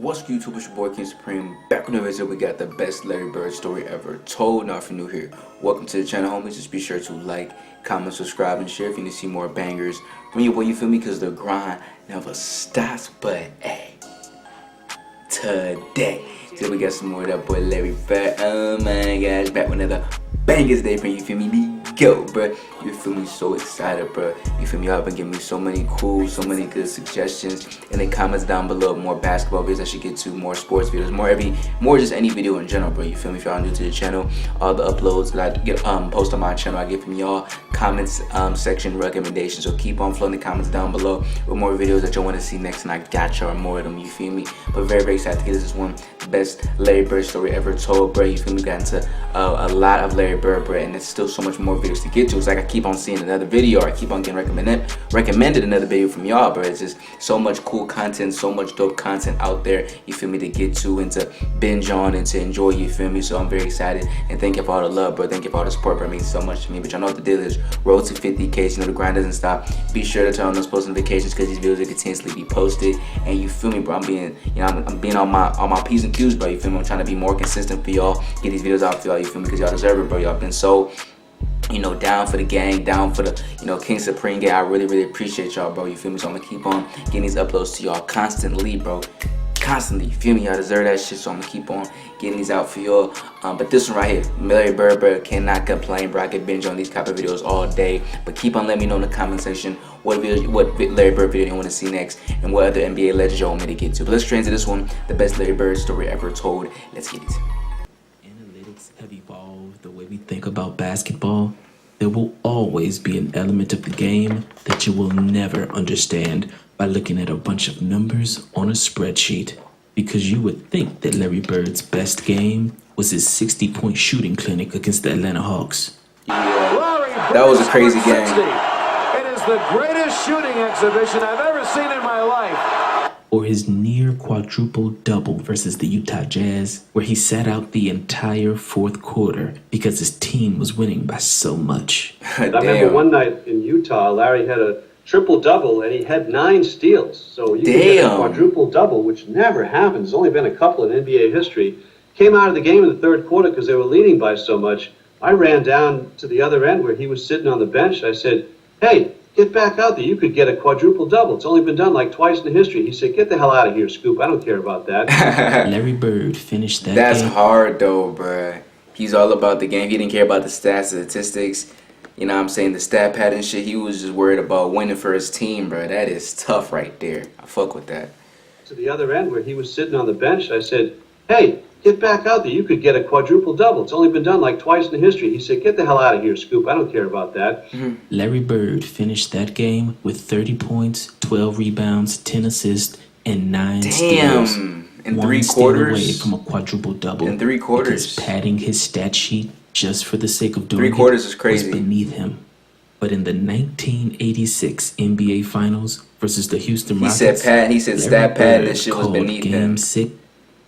What's good, YouTube? It's your boy KingSupreme. Back on the video, we got the best Larry Bird story ever told. Now, if you're new here, welcome to the channel, homies. Just be sure to like, comment, subscribe, and share if you need to see more bangers from your boy. You feel me? Because the grind never stops. But hey, today, so we got some more of that boy Larry Bird. Oh my gosh, back with another bangers day for you. Feel me? Go, bro. You feel me? So excited, bro. You feel me? Y'all been giving me so many good suggestions in the comments down below. More basketball videos I should get to, more sports videos, more just any video in general, bro. You feel me? If y'all new to the channel, all the uploads that I get post on my channel, I get from y'all comments section recommendations. So keep on floating the comments down below with more videos that y'all want to see next, and I got y'all more of them. You feel me? But very excited to get this one best Larry Bird story ever told, bro. You feel me? Got into a lot of Larry Bird, bro, and there's still so much more videos to get to. It's like I keep on seeing another video, or I keep on getting recommended another video from y'all, bro. It's just so much cool content, so much dope content out there, you feel me, to get to and to binge on and to enjoy, you feel me? So I'm very excited, and thank you for all the love, bro. Thank you for all the support, bro. It means so much to me. But y'all know what the deal is. Road to 50K, you know the grind doesn't stop. Be sure to turn on those post notifications, because these videos will continuously be posted. And you feel me, bro, I'm being on my P's and Q's, bro. You feel me? I'm trying to be more consistent for y'all, get these videos out for y'all, you feel me? Because y'all deserve it, bro. Y'all been so, you know, down for the gang, down for the, you know, KingSupreme gang. I really appreciate y'all, bro. You feel me? So I'm gonna keep on getting these uploads to y'all constantly, bro. Constantly, you feel me? Y'all deserve that shit, so I'm gonna keep on getting these out for y'all. But this one right here, Larry Bird, bro, cannot complain, bro. I can binge on these type of videos all day. But keep on letting me know in the comment section what Larry Bird video you want to see next, and what other NBA legends y'all want me to get to. But let's straight into this one, the best Larry Bird story ever told. Let's get it. Have evolved the way we think about basketball. There will always be an element of the game that you will never understand by looking at a bunch of numbers on a spreadsheet, because you would think that Larry Bird's best game was his 60-point shooting clinic against the Atlanta Hawks. Yeah, that was a crazy game. It is the greatest shooting exhibition I've ever seen in my life. Or his near quadruple double versus the Utah Jazz, where he sat out the entire fourth quarter because his team was winning by so much. I remember one night in Utah, Larry had a triple double and he had 9 steals. So you can get a quadruple double, which never happens. There's only been a couple in NBA history. Came out of the game in the third quarter because they were leading by so much. I ran down to the other end where he was sitting on the bench. I said, "Hey, get back out there. You could get a quadruple double. It's only been done like twice in history." He said, "Get the hell out of here, Scoop. I don't care about that." Larry Bird finished that That's game. hard though, bruh. He's all about the game. He didn't care about the stats, statistics. You know what I'm saying? The stat pad and shit. He was just worried about winning for his team, bruh. That is tough right there. I fuck with that. To the other end where he was sitting on the bench, I said, "Hey, get back out there. You could get a quadruple double. It's only been done like twice in history." He said, "Get the hell out of here, Scoop. I don't care about that." Larry Bird finished that game with 30 points, 12 rebounds, 10 assists, and 9 steals. In One 3 steal quarters. away from a quadruple double. In 3 quarters. Because padding his stat sheet just for the sake of doing 3 quarters is was crazy. beneath him. But in the 1986 NBA Finals versus the Houston Rockets, he said stat pad and that shit was beneath him. Game 6.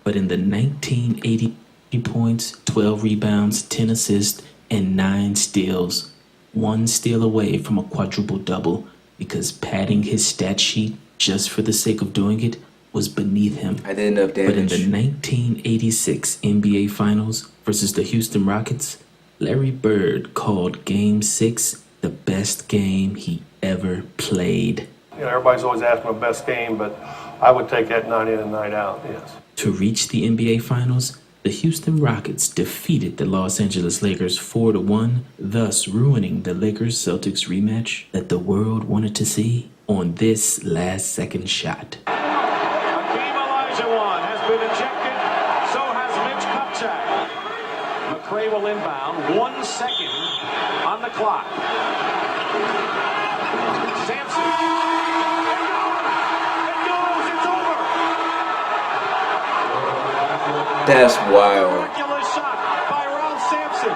But in the 1980 points, 12 rebounds, 10 assists, and 9 steals. 1 steal away from a quadruple double, because padding his stat sheet just for the sake of doing it was beneath him. I did enough damage. But in the 1986 NBA Finals versus the Houston Rockets, Larry Bird called Game 6 the best game he ever played. You know, everybody's always asking my best game, but I would take that night in and night out, yes. To reach the NBA Finals, the Houston Rockets defeated the Los Angeles Lakers 4-1, thus ruining the Lakers-Celtics rematch that the world wanted to see on this last-second shot. Has been ejected, so has Mitch Kupchak. McRae will inbound, 1 second on the clock. Sampson. It goes, it's over. That's wild. Miraculous shot by Ralph Sampson.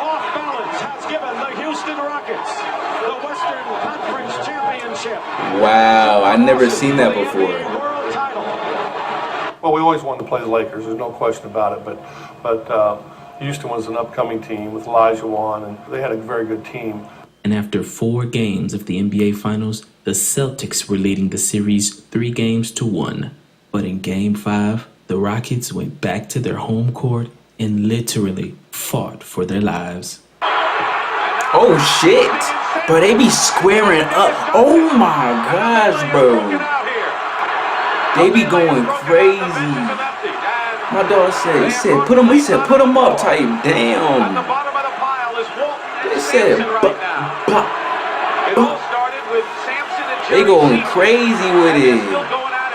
Off balance has given the Houston Rockets the Western Conference Championship. Wow, I never seen that before. Well, we always wanted to play the Lakers. There's no question about it. But Houston was an upcoming team with Olajuwon, and they had a very good team. And after 4 games of the NBA Finals, the Celtics were leading the series 3-1. But in Game 5, the Rockets went back to their home court and literally fought for their lives. Oh shit! Bro, they be squaring up. Oh my gosh, bro. They be going crazy. My dog said, he said, put him up type. Damn. They said, they going crazy with it.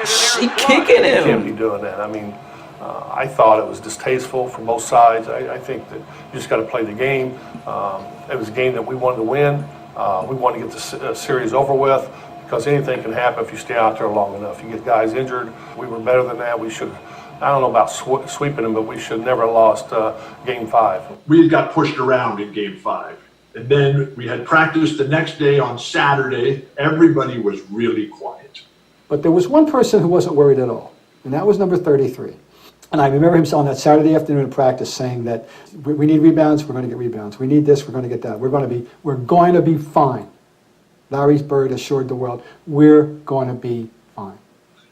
She kicking him. You can't be doing that. I mean, I thought it was distasteful from both sides. I think that you just got to play the game. It was a game that we wanted to win. We wanted to get the series over with because anything can happen if you stay out there long enough. You get guys injured. We were better than that. We should, I don't know about sweeping them, but we should never have lost Game 5. We got pushed around in Game 5. And then we had practice the next day on Saturday. Everybody was really quiet. But there was one person who wasn't worried at all, and that was number 33. And I remember him on that Saturday afternoon in practice saying that we need rebounds, we're going to get rebounds. We need this, we're going to get that. We're going to be fine. Larry Bird assured the world, we're going to be fine.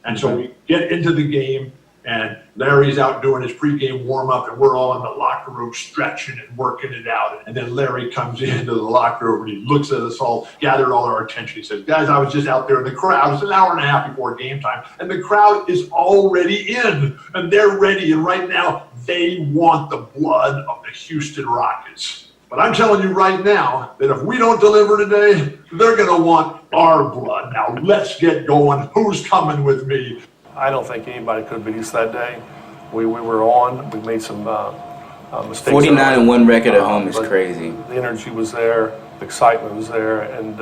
And so we get into the game, and Larry's out doing his pregame warm-up, and we're all in the locker room stretching and working it out. And then Larry comes into the locker room, and he looks at us all, gathered all our attention. He says, guys, I was just out there in the crowd. It was an hour and a half before game time, and the crowd is already in, and they're ready. And right now, they want the blood of the Houston Rockets. But I'm telling you right now that if we don't deliver today, they're going to want our blood. Now, let's get going. Who's coming with me? I don't think anybody could beat us that day. We were on. We made some mistakes. 49-1 record at home is crazy. The energy was there. The excitement was there. And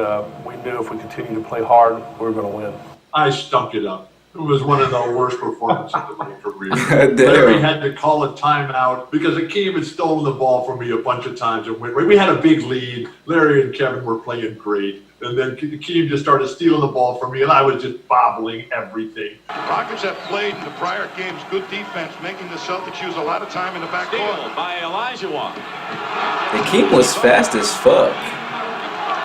we knew if we continued to play hard, we were going to win. I stunk it up. It was one of the worst performances of my career. Larry had to call a timeout because Akeem had stolen the ball from me a bunch of times. And we had a big lead. Larry and Kevin were playing great. And then Akeem just started stealing the ball from me, and I was just bobbling everything. Rockets have played in the prior games good defense, making the Celtics use a lot of time in the back court. By Elijah Wan. Akeem was fast as fuck.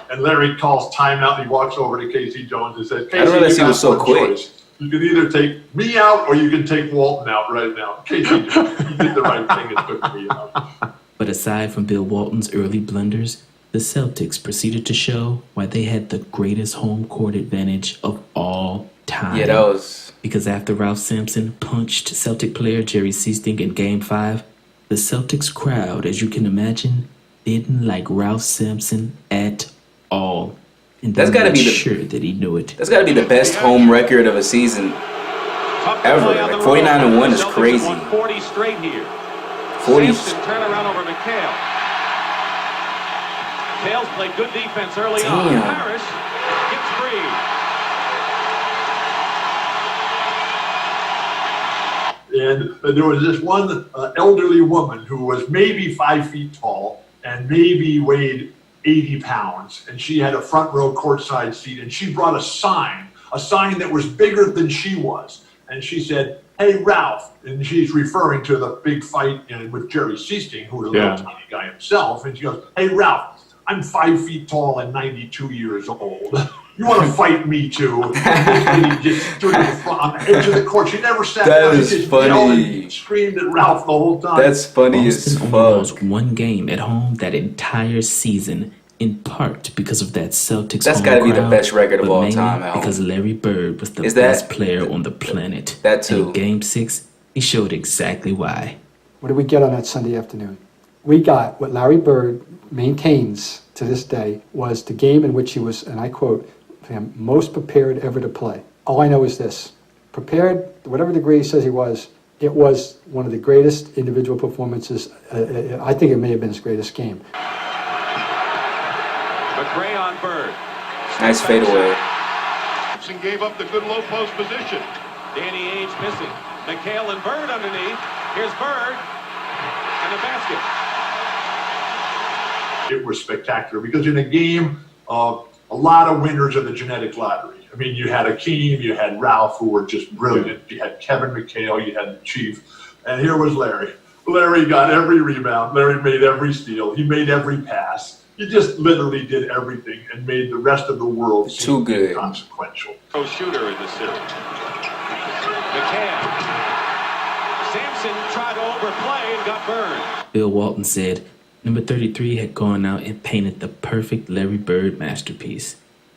And Larry calls timeout, and he walks over to Casey Jones and says, Casey, I realized he was so quick. Choice. You can either take me out or you can take Walton out right now. Casey, you did the right thing and took me out. But aside from Bill Walton's early blunders, the Celtics proceeded to show why they had the greatest home court advantage of all time. Yeah, that was... Because after Ralph Sampson punched Celtic player Jerry Seasting in Game 5, the Celtics crowd, as you can imagine, didn't like Ralph Sampson at all. And that's got to be sure that he knew it. That's got to be the best home record of a season ever. Like 49-1 is crazy. 40 straight here. 40. Turn around over McHale. McHale's played good defense early on. Harris gets free. And there was this one elderly woman who was maybe 5 feet tall and maybe weighed 80 pounds, and she had a front row courtside seat, and she brought a sign that was bigger than she was, and she said, hey, Ralph, and she's referring to the big fight with Jerry Seasting, who was a little tiny guy himself, and she goes, hey, Ralph, I'm 5 feet tall and 92 years old. You want to fight me too? And he just stood in the front, on the edge of the court. She never sat down. That is funny. And screamed at Ralph the whole time. That's funny as fuck. Boston only lost one game at home that entire season, in part because of that Celtics. That's got to be the best record of all time at home. Because Larry Bird was the best player on the planet. That too. And in Game 6, he showed exactly why. What did we get on that Sunday afternoon? We got what Larry Bird maintains to this day was the game in which he was, and I quote him, most prepared ever to play. All I know is this: prepared, whatever degree he says he was, it was one of the greatest individual performances. I think it may have been his greatest game. McRae on Bird. Nice fadeaway. Thompson gave up the good low post position. Danny Ainge missing. McHale and Bird underneath. Here's Bird and the basket. It was spectacular because in a game of a lot of winners of the genetic lottery. I mean, you had Akeem, you had Ralph, who were just brilliant. You had Kevin McHale, you had the Chief, and here was Larry. Larry got every rebound. Larry made every steal. He made every pass. He just literally did everything and made the rest of the world too good, inconsequential. Shooter in the series. McCann. Sampson tried to overplay and got burned. Bill Walton said number 33 had gone out and painted the perfect Larry Bird masterpiece.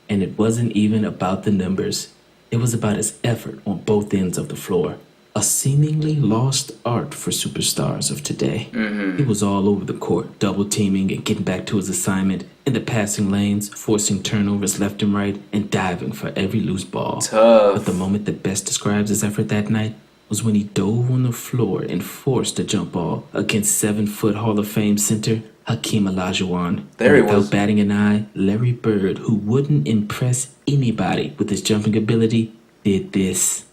And it wasn't even about the numbers. It was about his effort on both ends of the floor. A seemingly lost art for superstars of today. He was all over the court, double teaming and getting back to his assignment, in the passing lanes, forcing turnovers left and right, and diving for every loose ball. Tough. But the moment that best describes his effort that night was when he dove on the floor and forced a jump ball against 7-foot Hall of Fame center Hakeem Olajuwon. There he Without was. batting an eye, Larry Bird, who wouldn't impress anybody with his jumping ability, did this.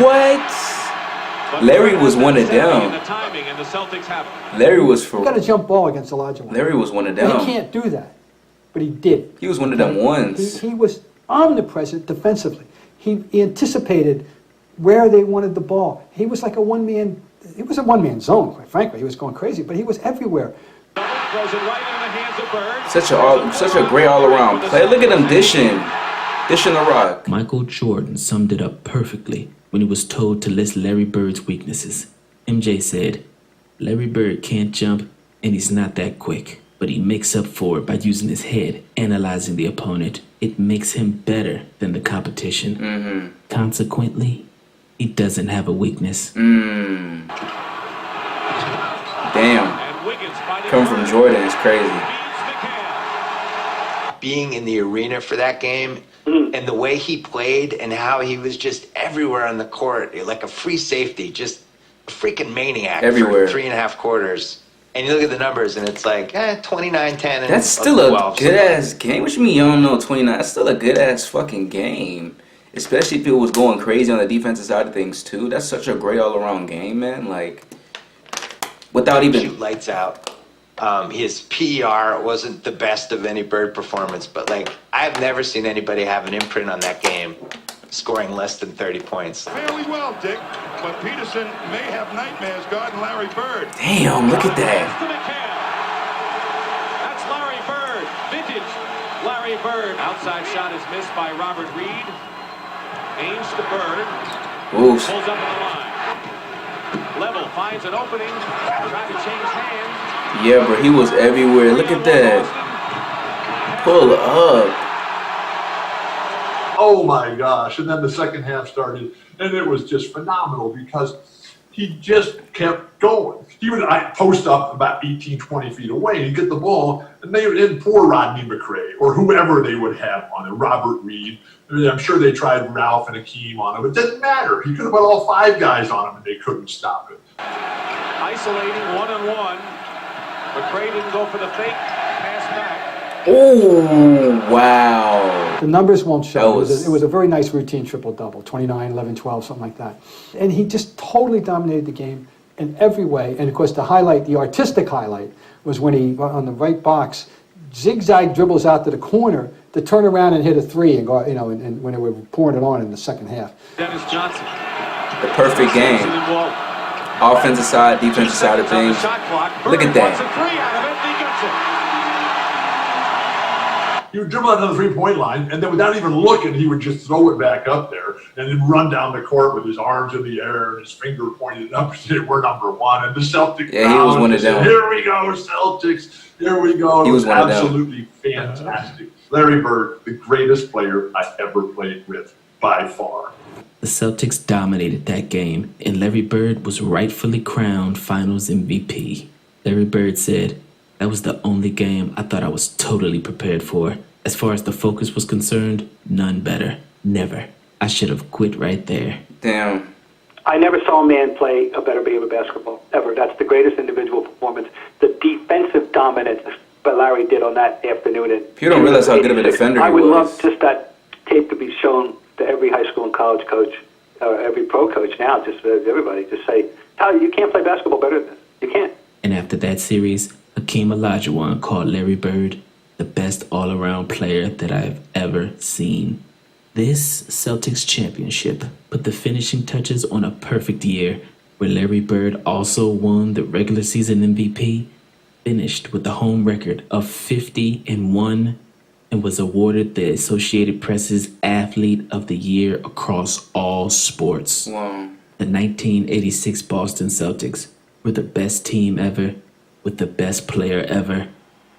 What? Larry was one of them. The timing and the Celtics have it. Larry was He got a for. jump ball against Olajuwon. Larry was one of And them. he can't do that, but he did. He was one of them ones. He was omnipresent defensively. He anticipated where they wanted the ball. He was like a one-man. It was a one-man zone, quite frankly. He was going crazy, but he was everywhere. Throws it right into the hands of Bird. Such a great all-around play. Look at him dishing the rock. Michael Jordan summed it up perfectly when he was told to list Larry Bird's weaknesses. MJ said, Larry Bird can't jump and he's not that quick, but he makes up for it by using his head, analyzing the opponent. It makes him better than the competition. Consequently, he doesn't have a weakness. Damn. And Wiggins fighting Coming from Bird. Jordan is crazy. Beats McCann. Being in the arena for that game and the way he played and how he was just everywhere on the court, like a free safety, just a freaking maniac Everywhere. for 3.5 quarters. And you look at the numbers and it's like 29, 10, and That's still a 12. good ass game. What you mean you don't know 29? That's still a good ass fucking game. Especially if it was going crazy on the defensive side of things too. That's such a great all around game, man. Like without even Shoot lights out. His PER wasn't the best of any Bird performance, but like I've never seen anybody have an imprint on that game scoring less than 30 points. Fairly well, Dick, but Peterson may have nightmares guarding Larry Bird. damn, look at that. To McCann. That's Larry Bird. Vintage Larry Bird. Outside shot is missed by Robert Reed. Aims to Bird. Oof. Pulls up on the line. Level finds an opening. Trying to change hands. Yeah, bro, he was everywhere. Look at that. Pull up. Oh my gosh. And then the second half started, and it was just phenomenal because he just kept going. He would post up about 18, 20 feet away and he'd get the ball, and they would pour Rodney McRae or whoever they would have on it, Robert Reed. I mean, I'm sure they tried Ralph and Hakeem on him. It didn't matter. He could have put all 5 guys on him and they couldn't stop it. Isolating one-on-one. McRae didn't go for the fake. Pass back. Oh, wow. The numbers won't show. That It was a very nice routine triple-double, 29, 11, 12, something like that. And he just totally dominated the game in every way. And, of course, the artistic highlight, was when he, on the right box, zigzag dribbles out to the corner to turn around and hit a three, and go, and when they were pouring it on in the second half. Dennis Johnson. The perfect game. Offensive side, defensive side of things. Look at that. He would dribble out to the three-point line, and then without even looking, he would just throw it back up there and then run down the court with his arms in the air and his finger pointed up and say, we're number one. And the Celtics, yeah, he was one of them. Here we go, Celtics. Here we go. He was one of them. Absolutely fantastic. Larry Bird, the greatest player I ever played with, by far. The Celtics dominated that game, and Larry Bird was rightfully crowned Finals MVP. Larry Bird said, "That was the only game I thought I was totally prepared for. As far as the focus was concerned, none better. Never. I should have quit right there." Damn. I never saw a man play a better game of basketball, ever. That's the greatest individual performance. The defensive dominance that Larry did on that afternoon. People don't realize how good of a defender he was. I would love just that tape to be shown to every high school and college coach, or every pro coach now, just everybody. Just say, Tyler, you can't play basketball better than this. You can't. And after that series, Hakeem Olajuwon called Larry Bird the best all-around player that I have ever seen. This Celtics championship put the finishing touches on a perfect year, where Larry Bird also won the regular season MVP, finished with the home record of 50-1, and was awarded the Associated Press's Athlete of the Year across all sports. Wow. The 1986 Boston Celtics were the best team ever, with the best player ever,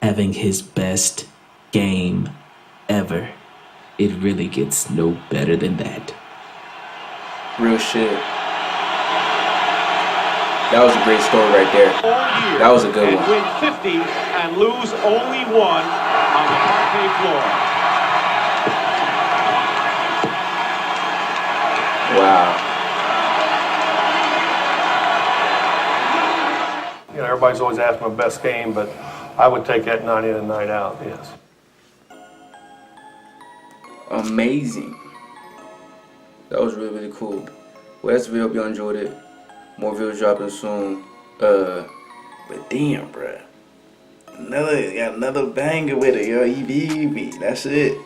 having his best game ever. It really gets no better than that. Real shit. That was a great story right there. That was a good one. Win 50 and lose only one on the parquet floor. Wow. You know, everybody's always asking my best game, but I would take that night in and night out, yes. Amazing. That was really, really cool. Well, that's the video. Hope y'all enjoyed it. More videos dropping soon. But damn, bruh. Got another banger with it, yo. EB. That's it.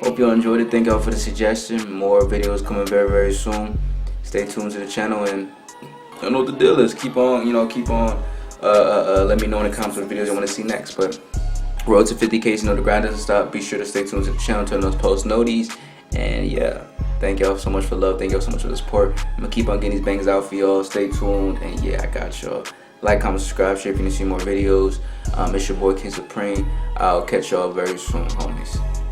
Hope y'all enjoyed it. Thank y'all for the suggestion. More videos coming very, very soon. Stay tuned to the channel, and I know what the deal is. Keep on, let me know in the comments what videos you want to see next. But road to 50K, the grind doesn't stop. Be sure to stay tuned to the channel, turn those post noties, and yeah. Thank y'all so much for love. Thank y'all so much for the support. I'm gonna keep on getting these bangers out for y'all. Stay tuned, and yeah, I got y'all. Like, comment, subscribe, share if you need to see more videos. It's your boy KingSupreme. I'll catch y'all very soon, homies.